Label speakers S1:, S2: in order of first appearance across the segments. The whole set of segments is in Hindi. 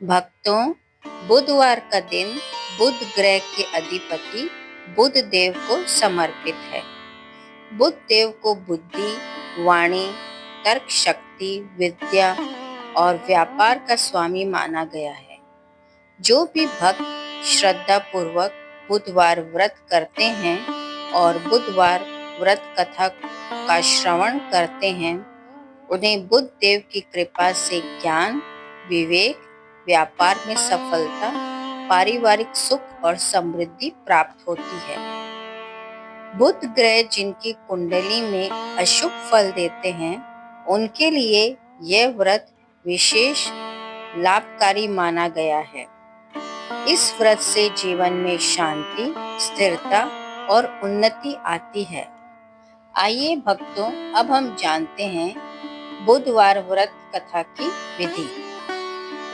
S1: भक्तों, बुधवार का दिन बुध ग्रह के अधिपति बुध देव को समर्पित है। बुध देव को बुद्धि, वाणी, तर्क शक्ति, विद्या और व्यापार का स्वामी माना गया है। जो भी भक्त श्रद्धा पूर्वक बुधवार व्रत करते हैं और बुधवार व्रत कथा का श्रवण करते हैं, उन्हें बुध देव की कृपा से ज्ञान, विवेक, व्यापार में सफलता, पारिवारिक सुख और समृद्धि प्राप्त होती है। बुध ग्रह जिनकी कुंडली में अशुभ फल देते हैं, उनके लिए यह व्रत विशेष लाभकारी माना गया है। इस व्रत से जीवन में शांति, स्थिरता और उन्नति आती है। आइए भक्तों, अब हम जानते हैं बुधवार व्रत कथा की विधि।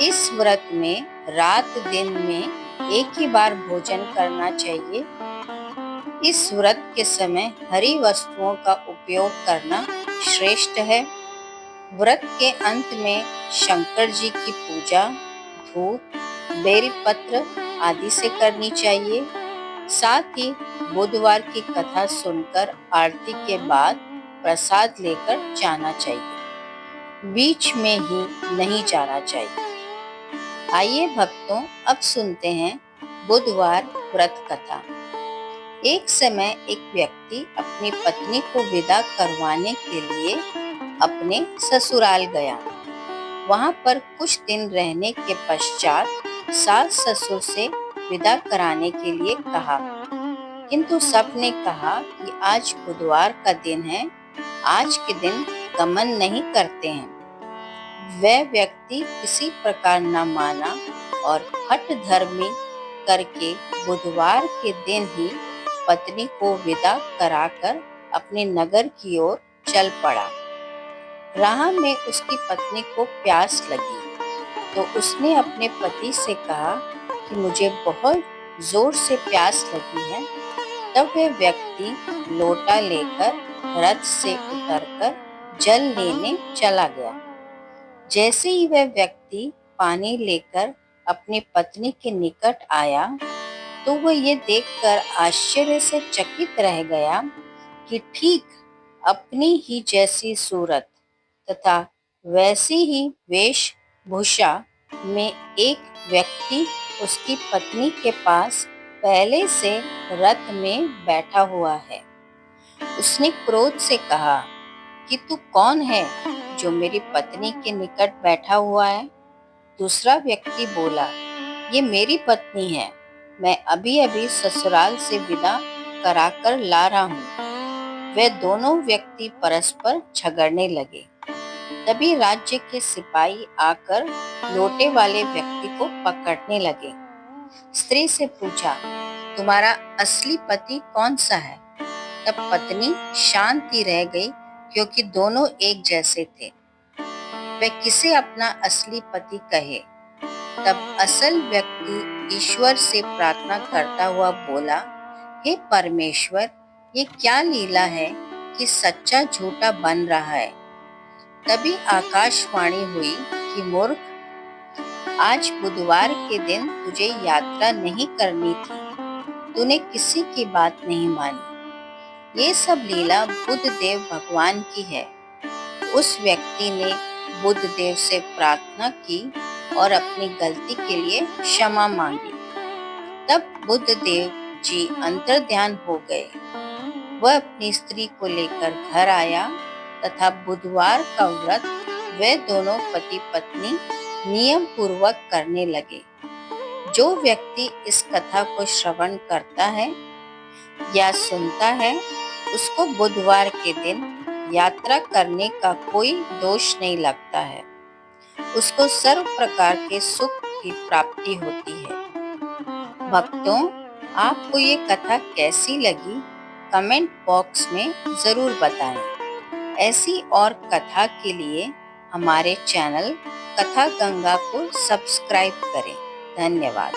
S1: इस व्रत में रात दिन में एक ही बार भोजन करना चाहिए। इस व्रत के समय हरी वस्तुओं का उपयोग करना श्रेष्ठ है। व्रत के अंत में शंकर जी की पूजा धूप, बेलपत्र आदि से करनी चाहिए। साथ ही बुधवार की कथा सुनकर आरती के बाद प्रसाद लेकर जाना चाहिए। बीच में ही नहीं जाना चाहिए। आइए भक्तों, अब सुनते हैं बुधवार व्रत कथा। एक समय एक व्यक्ति अपनी पत्नी को विदा करवाने के लिए अपने ससुराल गया। वहां पर कुछ दिन रहने के पश्चात सास ससुर से विदा कराने के लिए कहा, किंतु सबने कहा कि आज बुधवार का दिन है, आज के दिन गमन नहीं करते हैं। वह व्यक्ति किसी प्रकार न माना और हठ धर्मी करके बुधवार के दिन ही पत्नी को विदा कराकर अपने नगर की ओर चल पड़ा। राह में उसकी पत्नी को प्यास लगी, तो उसने अपने पति से कहा कि मुझे बहुत जोर से प्यास लगी है। तब वह व्यक्ति लोटा लेकर रथ से उतरकर जल लेने चला गया। जैसे ही वह व्यक्ति पानी लेकर अपनी पत्नी के निकट आया, तो वह ये देखकर आश्चर्य से चकित रह गया कि ठीक अपनी ही जैसी सूरत तथा वैसी ही वेशभूषा में एक व्यक्ति उसकी पत्नी के पास पहले से रथ में बैठा हुआ है। उसने क्रोध से कहा कि तू कौन है जो मेरी पत्नी के निकट बैठा हुआ है? दूसरा व्यक्ति बोला, ये मेरी पत्नी है, मैं अभी अभी ससुराल से विदा कराकर ला रहा हूँ। वे दोनों व्यक्ति परस्पर झगड़ने लगे। तभी राज्य के सिपाही आकर लोटे वाले व्यक्ति को पकड़ने लगे। स्त्री से पूछा, तुम्हारा असली पति कौन सा है? तब पत्नी शांति रह गई, क्योंकि दोनों एक जैसे थे। वह किसे अपना असली पति कहे? तब असल व्यक्ति ईश्वर से प्रार्थना करता हुआ बोला, हे परमेश्वर, ये क्या लीला है कि सच्चा झूठा बन रहा है। तभी आकाशवाणी हुई कि मूर्ख, आज बुधवार के दिन तुझे यात्रा नहीं करनी थी, तूने किसी की बात नहीं मानी। ये सब लीला बुध देव भगवान की है। उस व्यक्ति ने बुध देव से प्रार्थना की और अपनी गलती के लिए क्षमा मांगी। तब बुध देव जी अंतर्ध्यान हो गए। वह अपनी स्त्री को लेकर घर आया तथा बुधवार का व्रत वे दोनों पति पत्नी नियम पूर्वक करने लगे। जो व्यक्ति इस कथा को श्रवण करता है या सुनता है, उसको बुधवार के दिन यात्रा करने का कोई दोष नहीं लगता है। उसको सर्व प्रकार के सुख की प्राप्ति होती है। भक्तों, आपको ये कथा कैसी लगी? कमेंट बॉक्स में जरूर बताएं। ऐसी और कथा के लिए हमारे चैनल कथा गंगा को सब्सक्राइब करें। धन्यवाद।